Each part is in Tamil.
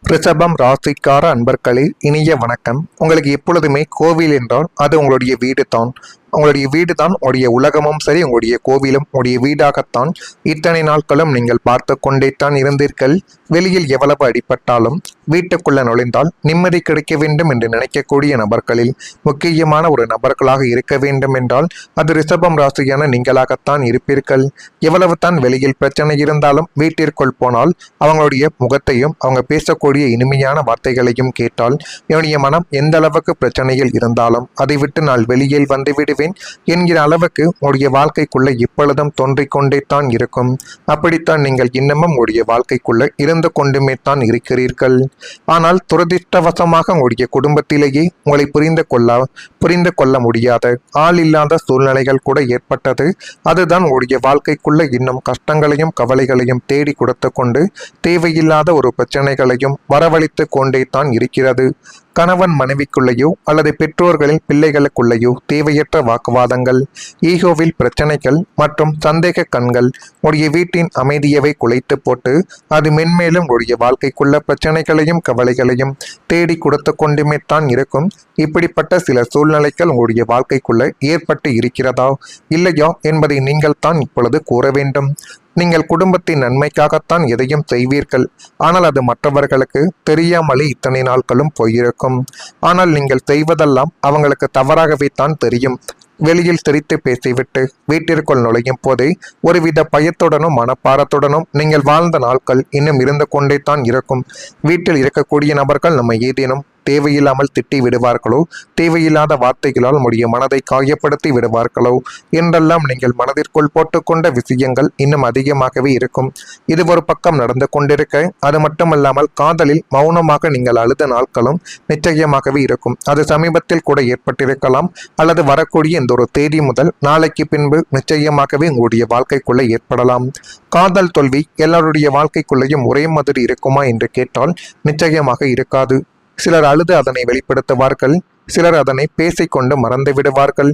ரிஷபம் ராசிக்கார அன்பர்களே, இனிய வணக்கம். உங்களுக்கு எப்பொழுதுமே கோவில் என்றால் அது உங்களுடைய வீடு தான். உங்களுடைய வீடு தான் உங்களுடைய உலகமும் சரி, உங்களுடைய கோவிலும் உங்களுடைய வீடாகத்தான் இத்தனை நாட்களும் நீங்கள் பார்த்து கொண்டே தான் இருந்தீர்கள். வெளியில் எவ்வளவு அடிபட்டாலும் வீட்டுக்குள்ள நுழைந்தால் நிம்மதி கிடைக்க வேண்டும் என்று நினைக்கக்கூடிய நபர்களில் முக்கியமான ஒரு நபர்களாக இருக்க வேண்டும் என்றால் அது ரிஷபம் ராசியான நீங்களாகத்தான் இருப்பீர்கள். எவ்வளவு தான் வெளியில் பிரச்சனை இருந்தாலும் வீட்டிற்குள் போனால் அவங்களுடைய முகத்தையும் அவங்க பேசக்கூடிய இனிமையான வார்த்தைகளையும் கேட்டால் என்னுடைய மனம் எந்த அளவுக்கு பிரச்சனையில் இருந்தாலும் அதை விட்டு நான் வெளியில் வந்து விடுவேன் என்கிற அளவுக்கு உங்களுடைய வாழ்க்கைக்குள்ள எப்பொழுதும் தோன்றிக் கொண்டே தான் இருக்கும். அப்படித்தான் நீங்கள் இன்னமும் உங்களுடைய வாழ்க்கைக்குள்ள இருந்து கொண்டுமே தான் இருக்கிறீர்கள். ஆனால் துரதிர்ஷ்டவசமாக உங்களுடைய குடும்பத்திலேயே உங்களை புரிந்து கொள்ள முடியாத ஆள் இல்லாத சூழ்நிலைகள் கூட ஏற்பட்டது. அதுதான் உங்களுடைய வாழ்க்கைக்குள்ள இன்னும் கஷ்டங்களையும் கவலைகளையும் தேடி கொடுத்து கொண்டு தேவையில்லாத ஒரு பிரச்சனைகளையும் வரவழைத்து கொண்டே தான் இருக்கிறது. கணவன் மனைவிக்குள்ளேயோ அல்லது பெற்றோர்களின் பிள்ளைகளுக்குள்ளேயோ தேவையற்ற வாக்குவாதங்கள், ஈகோவில் பிரச்சனைகள் மற்றும் சந்தேக கண்கள் உடைய வீட்டின் அமைதியவை குலைத்து போட்டு அது மென்மேலும் உடைய வாழ்க்கைக்குள்ள பிரச்சனைகளையும் கவலைகளையும் தேடி கொடுத்து கொண்டுமே தான் இருக்கும். இப்படிப்பட்ட சில சூழ்நிலைகள் உங்களுடைய வாழ்க்கைக்குள்ள ஏற்பட்டு இருக்கிறதா இல்லையா என்பதை நீங்கள் தான் இப்பொழுது கூற வேண்டும். நீங்கள் குடும்பத்தின் நன்மைக்காகத்தான் எதையும் செய்வீர்கள். ஆனால் அது மற்றவர்களுக்கு தெரியாமலே இத்தனை நாட்களும் போயிருக்கும். ஆனால் நீங்கள் செய்வதெல்லாம் அவங்களுக்கு தவறாகவே தான் தெரியும். வெளியில் சிரித்து பேசிவிட்டு வீட்டிற்குள் நுழையும் போதே ஒருவித பயத்துடனும் மனப்பாரத்துடனும் நீங்கள் வாழ்ந்த நாட்கள் இன்னும் இருந்து கொண்டே தான் இருக்கும். வீட்டில் இருக்கக்கூடிய நபர்கள் நம்ம ஏதேனும் தேவையில்லாமல் திட்டி விடுவார்களோ, தேவையில்லாத வார்த்தைகளால் நம்முடைய மனதை காயப்படுத்தி விடுவார்களோ என்றெல்லாம் நீங்கள் மனதிற்குள் போட்டுக்கொண்ட விஷயங்கள் இன்னும் அதிகமாகவே இருக்கும். இது ஒரு பக்கம் நடந்து கொண்டிருக்க, அது மட்டுமல்லாமல் காதலில் மௌனமாக நீங்கள் அழுத நாட்களும் நிச்சயமாகவே இருக்கும். அது சமீபத்தில் கூட ஏற்பட்டிருக்கலாம், அல்லது வரக்கூடிய இந்த ஒரு தேதி முதல் நாளைக்கு பின்பு நிச்சயமாகவே உங்களுடைய வாழ்க்கைக்குள்ளே ஏற்படலாம். காதல் தோல்வி எல்லாருடைய வாழ்க்கைக்குள்ளேயும் ஒரே மாதிரி இருக்குமா என்று கேட்டால் நிச்சயமாக இருக்காது. சிலர் அழுது அதனை வெளிப்படுத்துவார்கள், சிலர் அதனை பேசிக்கொண்டு மறந்து விடுவார்கள்.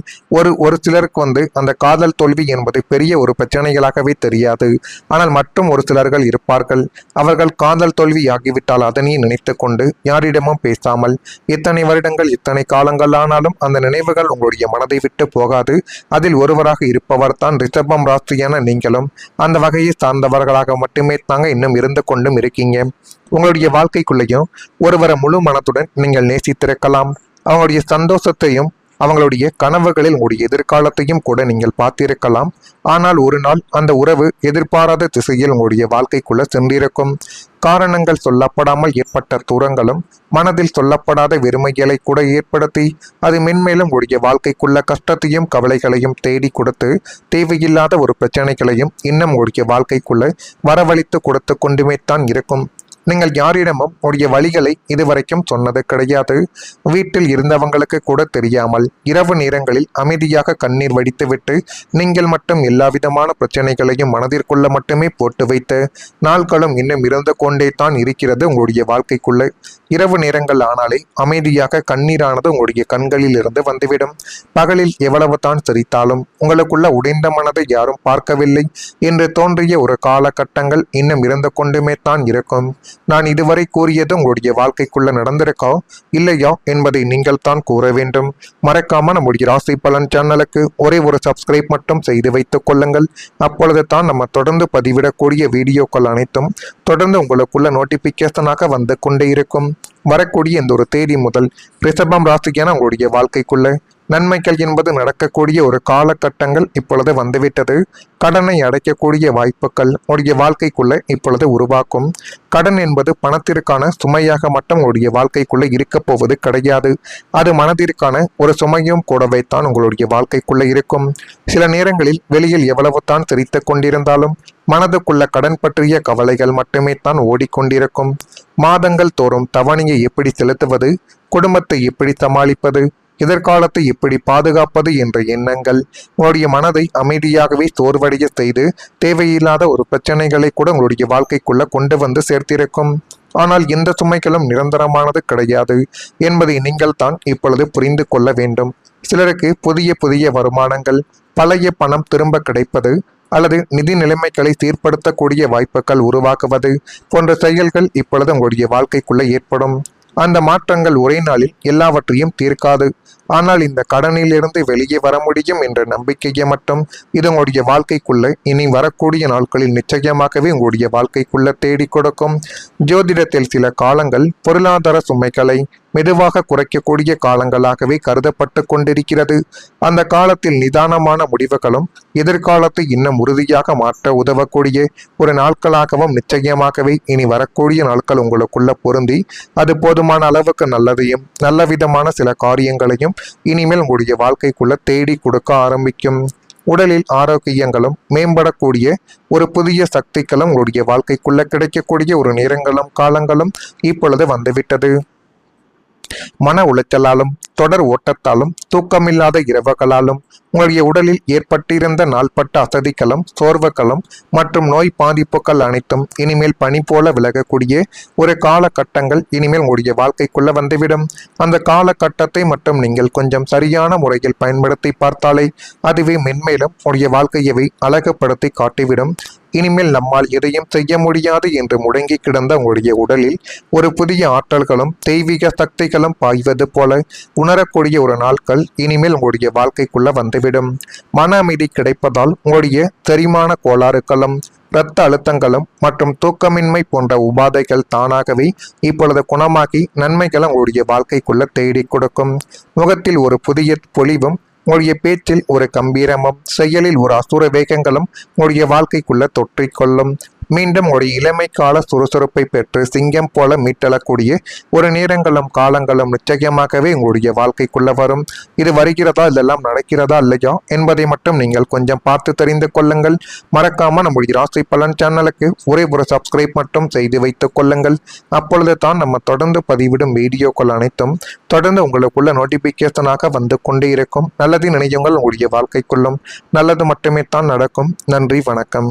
ஒரு சிலருக்கு அந்த காதல் தோல்வி என்பது பெரிய ஒரு பிரச்சனைகளாகவே தெரியாது. ஆனால் மற்றும் ஒரு சிலர்கள் இருப்பார்கள், அவர்கள் காதல் தோல்வி ஆகிவிட்டால் அதனையே நினைத்து கொண்டு யாரிடமும் பேசாமல் இத்தனை வருடங்கள் இத்தனை காலங்கள் ஆனாலும் அந்த நினைவுகள் உங்களுடைய மனதை விட்டு போகாது. அதில் ஒருவராக இருப்பவர் தான் ரிஷபம் ராசியான நீங்களும் அந்த வகையை சார்ந்தவர்களாக மட்டுமே தாங்க இன்னும் இருந்து கொண்டும் இருக்கீங்க. உங்களுடைய வாழ்க்கைக்குள்ளேயும் ஒருவரை முழு மனத்துடன் நீங்கள் நேசித்திருக்கலாம். அவங்களுடைய சந்தோஷத்தையும் அவங்களுடைய கனவுகளில் உங்களுடைய எதிர்காலத்தையும் கூட நீங்கள் பார்த்திருக்கலாம். ஆனால் ஒரு நாள் அந்த உறவு எதிர்பாராத திசையில் உங்களுடைய வாழ்க்கைக்குள்ள சென்றிருக்கும். காரணங்கள் சொல்லப்படாமல் ஏற்பட்ட தூரங்களும் மனதில் சொல்லப்படாத வெறுமைகளை கூட ஏற்படுத்தி அது மென்மேலும் உங்களுடைய வாழ்க்கைக்குள்ள கஷ்டத்தையும் கவலைகளையும் தேடி கொடுத்து தேவையில்லாத ஒரு பிரச்சனைகளையும் இன்னும் உங்களுடைய வாழ்க்கைக்குள்ள வரவழைத்து கொடுத்து கொண்டுமே தான் இருக்கும். நீங்கள் யாரிடமும் உடைய வழிகளை இதுவரைக்கும் சொன்னது கிடையாது. வீட்டில் இருந்தவங்களுக்கு கூட தெரியாமல் இரவு நேரங்களில் அமைதியாக கண்ணீர் வடித்துவிட்டு நீங்கள் மட்டும் எல்லா விதமான பிரச்சனைகளையும் மனதிற்குள்ள மட்டுமே போட்டு வைத்த நாட்களும் இன்னும் இருந்து கொண்டே தான் இருக்கிறது. உங்களுடைய வாழ்க்கைக்குள்ள இரவு நேரங்கள் ஆனாலே அமைதியாக கண்ணீரானது உங்களுடைய கண்களில் இருந்து வந்துவிடும். பகலில் எவ்வளவு தான் சிரித்தாலும் உங்களுக்குள்ள உடைந்த மனதை யாரும் பார்க்கவில்லை என்று தோன்றிய ஒரு காலகட்டங்கள் இன்னும் இருந்து கொண்டுமே தான் இருக்கும். நான் இதுவரை கூறியது உங்களுடைய வாழ்க்கைக்குள்ள நடந்திருக்கா இல்லையா என்பதை நீங்கள் தான் கூற வேண்டும். மறக்காம நம்முடைய ராசி பலன் சேனலுக்கு ஒரே ஒரு சப்ஸ்கிரைப் மட்டும் செய்து வைத்துக் கொள்ளுங்கள். அப்பொழுது தான் நம்ம தொடர்ந்து பதிவிடக்கூடிய வீடியோக்கள் அனைத்தும் தொடர்ந்து உங்களுக்குள்ள நோட்டிபிகேஷனாக வந்து கொண்டே இருக்கும். வரக்கூடிய இந்த ஒரு தேதி முதல் ரிஷபம் ராசிக்கான உங்களுடைய வாழ்க்கைக்குள்ள நன்மைகள் என்பது நடக்கக்கூடிய ஒரு காலகட்டங்கள் இப்பொழுது வந்துவிட்டது. கடனை அடைக்கக்கூடிய வாய்ப்புகள் உடைய வாழ்க்கைக்குள்ள இப்பொழுது உருவாக்கும். கடன் என்பது பணத்திற்கான சுமையாக மட்டும் உங்களுடைய வாழ்க்கைக்குள்ள இருக்க போவது கிடையாது. அது மனதிற்கான ஒரு சுமையும் கூடவைத்தான் உங்களுடைய வாழ்க்கைக்குள்ள இருக்கும். சில நேரங்களில் வெளியில் எவ்வளவு தான் சிரித்து கொண்டிருந்தாலும் மனதுக்குள்ள கடன் பற்றிய கவலைகள் மட்டுமே தான் ஓடிக்கொண்டிருக்கும். மாதங்கள் தோறும் தவணையை எப்படி செலுத்துவது, குடும்பத்தை எப்படி சமாளிப்பது, எதிர்காலத்தை எப்படி பாதுகாப்பது என்ற எண்ணங்கள் உங்களுடைய மனதை அமைதியாகவே சோர்வடைய செய்து தேவையில்லாத ஒரு பிரச்சனைகளை கூட உங்களுடைய வாழ்க்கைக்குள்ள கொண்டு வந்து சேர்த்திருக்கும். ஆனால் எந்த சுமைகளும் நிரந்தரமானது கிடையாது என்பதை நீங்கள் தான் இப்பொழுது புரிந்து கொள்ள வேண்டும். சிலருக்கு புதிய புதிய வருமானங்கள், பழைய பணம் திரும்ப கிடைப்பது, அல்லது நிதி நிலைமைகளை சீர்படுத்தக்கூடிய வாய்ப்புகள் உருவாக்குவது போன்ற செயல்கள் இப்பொழுது உங்களுடைய வாழ்க்கைக்குள்ள ஏற்படும். அந்த மாற்றங்கள் ஒரே நாளில் எல்லாவற்றையும் தீர்க்காது. ஆனால் இந்த கடனிலிருந்து வெளியே வர முடியும் என்ற நம்பிக்கையை மட்டும் இது உங்களுடைய வாழ்க்கைக்குள்ள இனி வரக்கூடிய நாட்களில் நிச்சயமாகவே உங்களுடைய வாழ்க்கைக்குள்ள தேடி கொடுக்கும். ஜோதிடத்தில் சில காலங்கள் பொருளாதார சுமைகளை மெதுவாக குறைக்கக்கூடிய காலங்களாகவே கருதப்பட்டு கொண்டிருக்கிறது. அந்த காலத்தில் நிதானமான முடிவுகளும் எதிர்காலத்தை இன்னும் உறுதியாக மாற்ற உதவக்கூடிய ஒரு நாட்களாகவும் நிச்சயமாகவே இனி வரக்கூடிய நாட்கள் உங்களுக்குள்ள பொருந்தி அது போதுமான அளவுக்கு நல்லதையும் நல்ல விதமான சில காரியங்களையும் இனிமேல் உங்களுடைய வாழ்க்கைக்குள்ள தேடி கொடுக்க ஆரம்பிக்கும். உடலில் ஆரோக்கியங்களும் மேம்படக்கூடிய ஒரு புதிய சக்திகளும் உங்களுடைய வாழ்க்கைக்குள்ள கிடைக்கக்கூடிய ஒரு நேரங்களும் காலங்களும் இப்பொழுது வந்துவிட்டது. மன உளைச்சலாலும் தொடர் ஓட்டத்தாலும் தூக்கமில்லாத இரவுகளாலும் உங்களுடைய உடலில் ஏற்பட்டிருந்த நாள்பட்ட அசதிகளும் சோர்வுகளும் மற்றும் நோய் பாதிப்புகள் அனைத்தும் இனிமேல் பனி போல விலகக்கூடிய ஒரு காலகட்டங்கள் இனிமேல் உங்களுடைய வாழ்க்கைக்குள்ள வந்துவிடும். அந்த காலகட்டத்தை மட்டும் நீங்கள் கொஞ்சம் சரியான முறையில் பயன்படுத்தி பார்த்தாலே அதுவே மென்மேலும் உங்களுடைய வாழ்க்கையவை அழகுபடுத்தி காட்டிவிடும். இனிமேல் நம்மால் எதையும் செய்ய முடியாது என்று முடங்கி கிடந்த உங்களுடைய உடலில் ஒரு புதிய ஆற்றல்களும் தெய்வீக சக்திகளும் பாய்வது போல உணரக்கூடிய ஒரு நாட்கள் இனிமேல் உங்களுடைய வாழ்க்கைக்குள்ள வந்துவிடும். மன அமைதி கிடைப்பதால் உங்களுடைய செரிமான கோளாறுகளும் இரத்த அழுத்தங்களும் மற்றும் தூக்கமின்மை போன்ற உபாதைகள் தானாகவே இப்பொழுது குணமாகி நன்மைகளை உங்களுடைய வாழ்க்கைக்குள்ள தேடி கொடுக்கும். முகத்தில் ஒரு புதிய பொலிவும் உங்களுடைய பேச்சில் ஒரு கம்பீரமும் செயலில் ஒரு அசுர வேகங்களும் உங்களுடைய வாழ்க்கைக்குள்ள தொற்றிக்கொள்ளும். மீண்டும் ஒரு இளமை கால சுறுசுறுப்பை பெற்று சிங்கம் போல மீட்டெழக்கூடிய ஒரு நேரங்களும் காலங்களும் நிச்சயமாகவே உங்களுடைய வாழ்க்கைக்குள்ள வரும். இது வருகிறதா இதெல்லாம் நடக்கிறதா இல்லையா என்பதை மட்டும் நீங்கள் கொஞ்சம் பார்த்து தெரிந்து கொள்ளுங்கள். மறக்காம நம்முடைய ராசி பலன் சேனலுக்கு ஒரே ஒரு சப்ஸ்கிரைப் மட்டும் செய்து வைத்துக் கொள்ளுங்கள். அப்பொழுது தான் நம்ம தொடர்ந்து பதிவிடும் வீடியோக்கள் அனைத்தும் தொடர்ந்து உங்களுக்குள்ள நோட்டிபிகேஷனாக வந்து கொண்டே இருக்கும். நல்லது நினையுங்கள், உங்களுடைய வாழ்க்கைக்குள்ளும் நல்லது மட்டுமே தான் நடக்கும். நன்றி, வணக்கம்.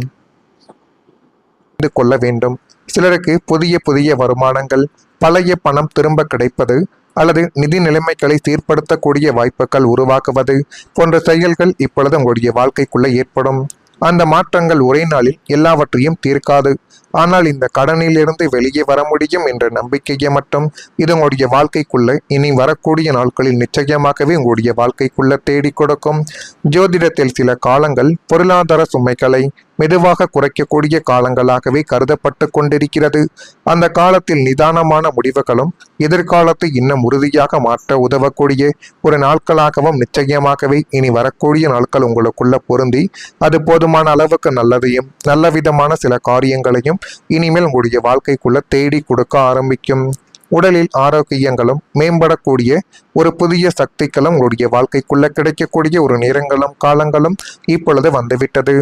கொள்ள வேண்டும். சிலருக்கு புதிய புதிய வருமானங்கள், பழைய பணம் திரும்ப கிடைப்பது அல்லது நிதி நிலைமைகளை சீர்படுத்தக்கூடிய வாய்ப்புகள் உருவாக்குவது போன்ற செயல்கள் இப்பொழுது உங்களுடைய வாழ்க்கைக்குள்ள ஏற்படும். அந்த மாற்றங்கள் ஒரே நாளில் எல்லாவற்றையும் தீர்க்காது. ஆனால் இந்த கடனிலிருந்து வெளியே வர முடியும் என்ற நம்பிக்கையை மட்டும் இது உங்களுடைய வாழ்க்கைக்குள்ள இனி வரக்கூடிய நாட்களில் நிச்சயமாகவே உங்களுடைய வாழ்க்கைக்குள்ள தேடி கொடுக்கும். ஜோதிடத்தில் சில காலங்கள் பொருளாதார சுமைகளை மெதுவாக குறைக்கக்கூடிய காலங்களாகவே கருதப்பட்டு கொண்டிருக்கிறது. அந்த காலத்தில் நிதானமான முடிவுகளும் எதிர்காலத்தை இன்னும் உறுதியாக மாற்ற உதவக்கூடிய ஒரு நாட்களாகவும் நிச்சயமாகவே இனி வரக்கூடிய நாட்கள் உங்களுக்குள்ள பொருந்தி அது போதுமான அளவுக்கு நல்லதையும் நல்ல விதமான சில காரியங்களையும் இனிமேல் உங்களுடைய வாழ்க்கைக்குள்ள தேடி கொடுக்க ஆரம்பிக்கும். உடலில் ஆரோக்கியங்களும் மேம்படக்கூடிய ஒரு புதிய சக்திகளும் உங்களுடைய வாழ்க்கைக்குள்ள கிடைக்கக்கூடிய ஒரு நேரங்களும் காலங்களும் இப்பொழுது வந்துவிட்டது.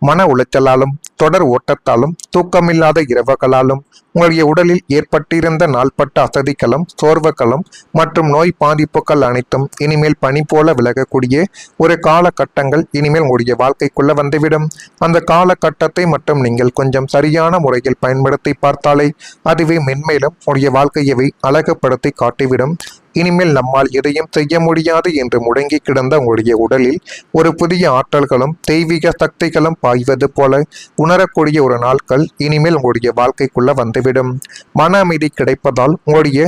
மன உளைச்சலாலும் தொடர் ஓட்டத்தாலும் தூக்கமில்லாத இரவுகளாலும் உங்களுடைய உடலில் ஏற்பட்டிருந்த நாள்பட்ட அசதிகளும் சோர்வுகளும் மற்றும் நோய் பாதிப்புகள் அனைத்தும் இனிமேல் பனி போல விலகக்கூடிய ஒரு காலகட்டங்கள் இனிமேல் உங்களுடைய வாழ்க்கைக்குள்ள வந்துவிடும். அந்த காலகட்டத்தை மட்டும் நீங்கள் கொஞ்சம் சரியான முறையில் பயன்படுத்தி பார்த்தாலே அதுவே மென்மேலும் உங்களுடைய வாழ்க்கையவை அழகுபடுத்தி காட்டிவிடும். இனிமேல் நம்மால் எதையும் செய்ய முடியாது என்று முடங்கி கிடந்த உங்களுடைய உடலில் ஒரு புதிய ஆற்றல்களும் தெய்வீக சக்திகளும் பாய்வது போல உணரக்கூடிய ஒரு நாட்கள் இனிமேல் உங்களுடைய வாழ்க்கைக்குள்ள வந்துவிடும். மன அமைதி கிடைப்பதால் உங்களுடைய